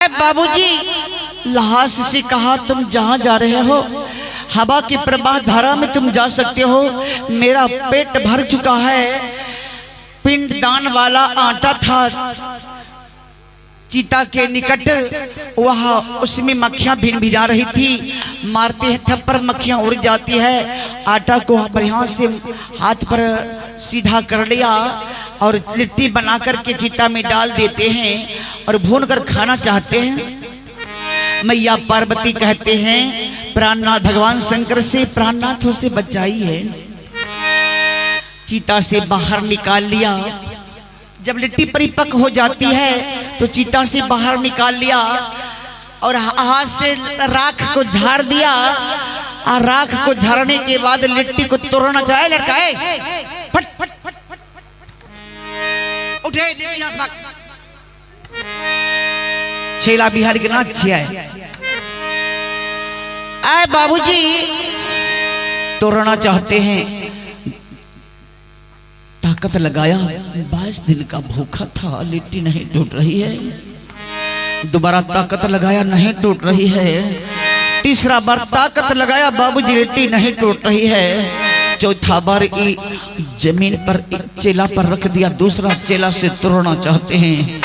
बाबूजी लाश से कहा तुम जहाँ जा रहे हो हवा की प्रवाह धारा में तुम जा सकते हो। मेरा पेट भर चुका है। पिंडदान वाला आटा था चीता के निकट, वह उसमें मक्खियां भिनभिना रही थी। मारते हैं थप्पड़ मक्खियां उड़ जाती है। आटा को बढ़िया से हाथ पर सीधा कर लिया और लिट्टी बना करके चीता में डाल देते हैं और भून कर खाना चाहते हैं। मैया पार्वती कहते हैं प्राणनाथ भगवान शंकर से प्राणनाथों से बचाई है। चीता से बाहर निकाल लिया। जब लिट्टी परिपक्व हो जाती है तो चीता से बाहर निकाल लिया और हाथ से राख को झाड़ दिया। और राख को झाड़ने के बाद लिट्टी को तोड़ना चाहे लटकाए फट फट फट उठे छेला बिहार के नाच छिया आए बाबूजी तोड़ना चाहते हैं। ताकत लगाया, 22 दिन का भूखा था, लिट्टी नहीं टूट रही है। दोबारा ताकत लगाया, नहीं टूट रही है। तीसरा बार ताकत लगाया, बाबूजी लिट्टी नहीं टूट रही है। चौथा बार जमीन पर चेला पर रख दिया, दूसरा चेला से तोड़ना चाहते हैं।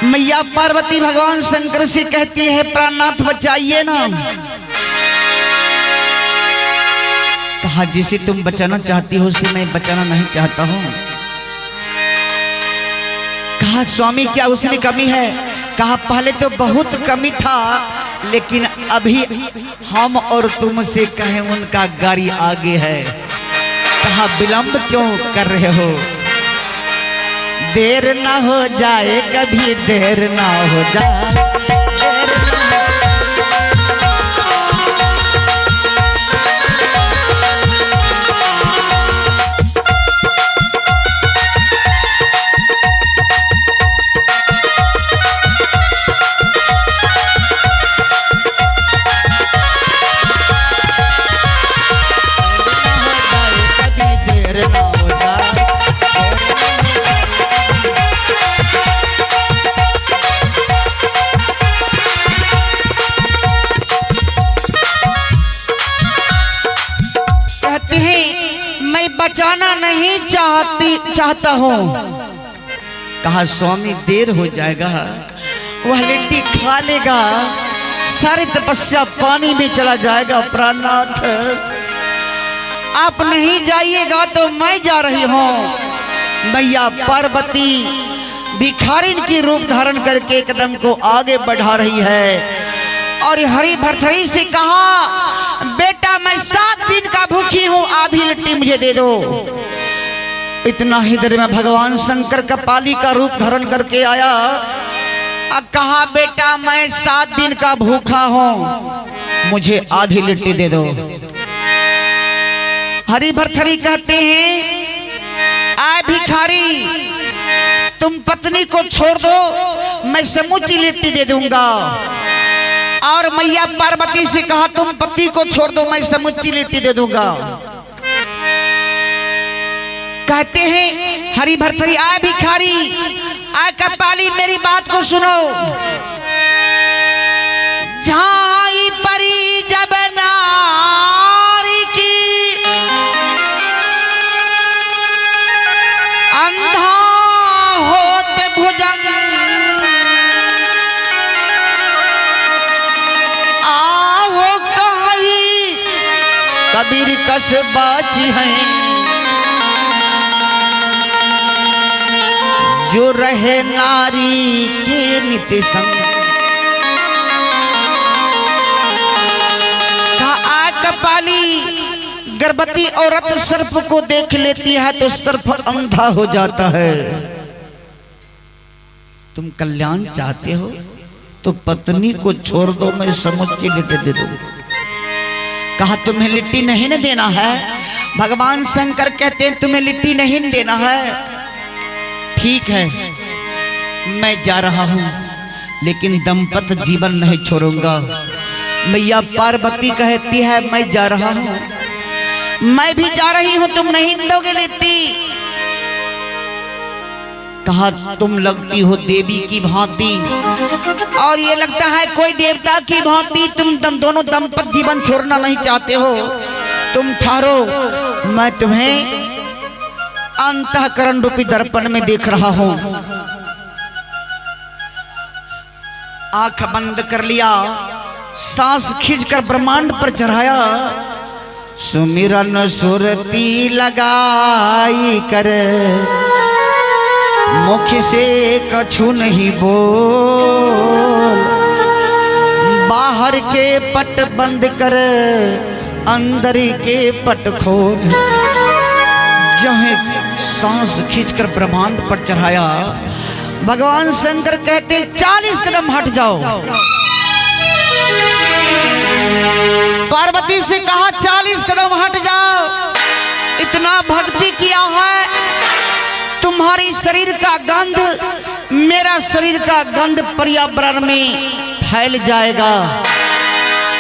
मैया पार्वती भगवान शंकर से कहती है प्राणनाथ बचाइए ना। कहा जिसे तुम बचाना चाहती हो उसे मैं बचाना नहीं चाहता हूं। कहा स्वामी क्या उसमें कमी है? कहा पहले तो बहुत कमी था लेकिन अभी हम और तुमसे कहें उनका गाड़ी आगे है। कहा विलंब क्यों कर रहे हो? देर ना हो जाए, कभी देर ना हो जाए। बचाना नहीं चाहता हूँ। कहा स्वामी देर हो जाएगा, वह लिट्टी खा लेगा, सारी तपस्या पानी में चला जाएगा। प्राणनाथ आप नहीं जाइएगा तो मैं जा रही हूँ। मैया पार्वती भिखारिन की रूप धारण करके कदम को आगे बढ़ा रही है और हरी भरथरी से कहा बेटा मैं 7 दिन का भूखी हूँ, आधी लिट्टी मुझे दे दो। इतना ही देर में भगवान शंकर कपाली का रूप धारण करके आया। अब कहा बेटा मैं 7 दिन का भूखा हूँ, मुझे आधी लिट्टी दे दो। हरी भरथरी कहते हैं आए भिखारी तुम पत्नी को छोड़ दो, मैं समूची लिट्टी दे दूंगा। और मैया पार्वती से कहा तुम पति को छोड़ दो, मैं समुच्ची लिट्टी दे दूंगा। कहते हैं हरी भरथरी आए भिखारी आए कपाली मेरी बात को सुनो। झाई परी जब नारी की अंधा होते भुजंग कबीर कस बाची है जो रहे नारी के नित्य संग। कहा कपाली गर्भवती औरत सर्प को देख लेती है तो सर्प अंधा हो जाता है। तुम कल्याण चाहते हो तो पत्नी को छोड़ दो, मैं समुच्ची लिट्टी दे दूंगा। कहा तुम्हें लिट्टी नहीं न देना है? भगवान शंकर कहते हैं तुम्हें लिट्टी नहीं देना है। ठीक है मैं जा रहा हूं लेकिन दंपत जीवन नहीं छोड़ूंगा। मैया पार्वती कहती है मैं जा रहा हूं, मैं भी जा रही हूं, तुम नहीं दोगे लिट्टी। कहा तुम लगती हो देवी की भांति और ये लगता है कोई देवता की भांति। तुम दोनों दंपत जीवन छोड़ना नहीं चाहते हो। तुम ठहरो, मैं तुम्हें अंतःकरण रूपी दर्पण में देख रहा हूं। आंख बंद कर लिया, सांस खींचकर ब्रह्मांड पर चढ़ाया। सुमिरन सुरती लगाई कर मुख से कछु नहीं बोल। बाहर के पट बंद कर अंदर के पट खोल। जहाँ सांस खींचकर ब्रह्मांड पर चढ़ाया, भगवान शंकर कहते 40 कदम हट जाओ। पार्वती से कहा 40 कदम हट जाओ। इतना भक्ति किया है, तुम्हारी शरीर का गंध मेरा शरीर का गंध पर्यावरण में फैल जाएगा,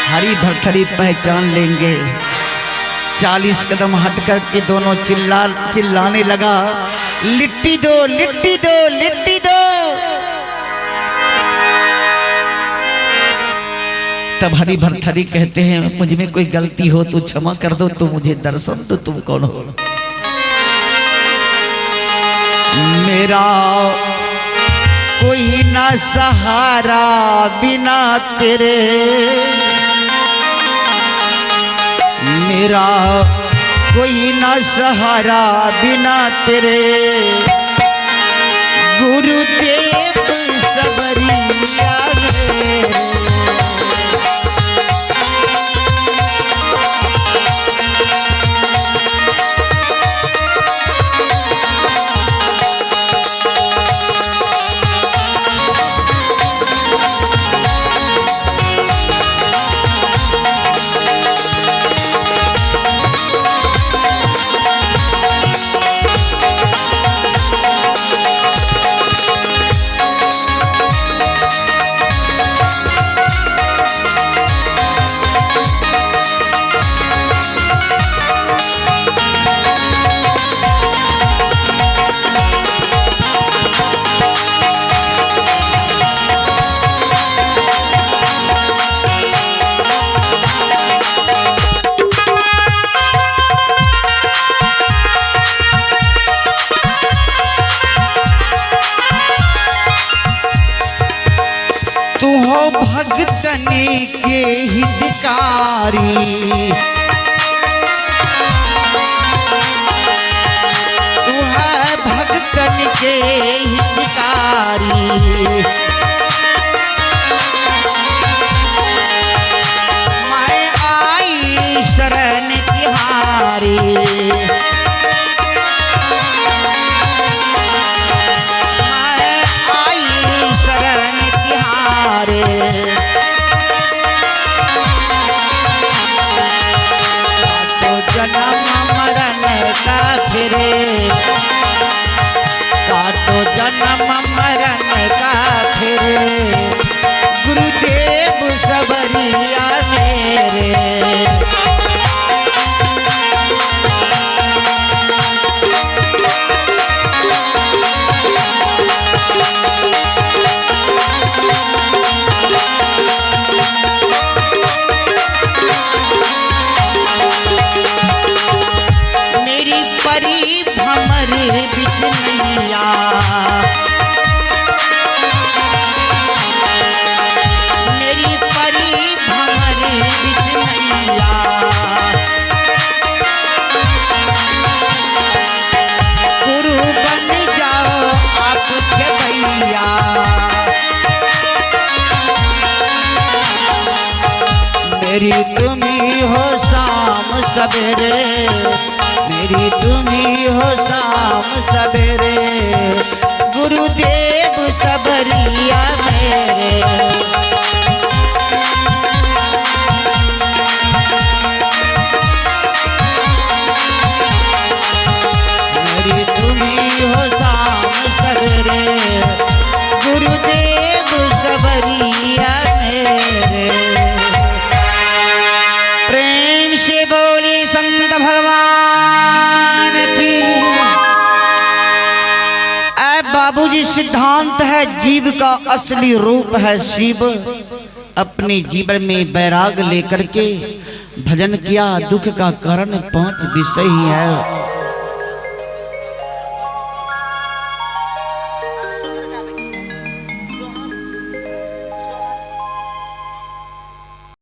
हरी भक्तरी पहचान लेंगे। 40 कदम हट करके दोनों चिल्लाने लगा, लिट्टी दो लिट्टी दो लिट्टी दो। तब हरी भर्तरी कहते हैं मुझ में कोई गलती हो तो क्षमा कर दो, तो मुझे दर्शन दो, तुम कौन हो? मेरा कोई ना सहारा बिना तेरे, मेरा कोई ना सहारा बिना तेरे। गुरुदेव सबरिया मेरे, भगतन के हितकारी, तू है भगतन के हितकारी। मैं आई शरण तिहारी, मैं आई शरण तिहारे। जन्म मरण का फिरे, काटो जन्म मरण का फिरे। गुरुदेव सबरिया मेरे, भमर बिजलिया, मेरी परी भमर बिजलिया। गुरु बन जाओ आप के भैया, मेरी तुम्ही हो शाम सवेरे, मेरी तुम्ही हो शाम सवेरे। गुरुदेव सबरिया मेरे, मेरी तुम्ही हो शाम सवेरे। गुरुदेव सबरिया मेरे। प्रेम से बोली संत भगवान की। बाबू सिद्धांत है जीव का असली रूप है शिव। अपने जीवन में बैराग लेकर के भजन किया, दुख का कारण 5 विषय ही है।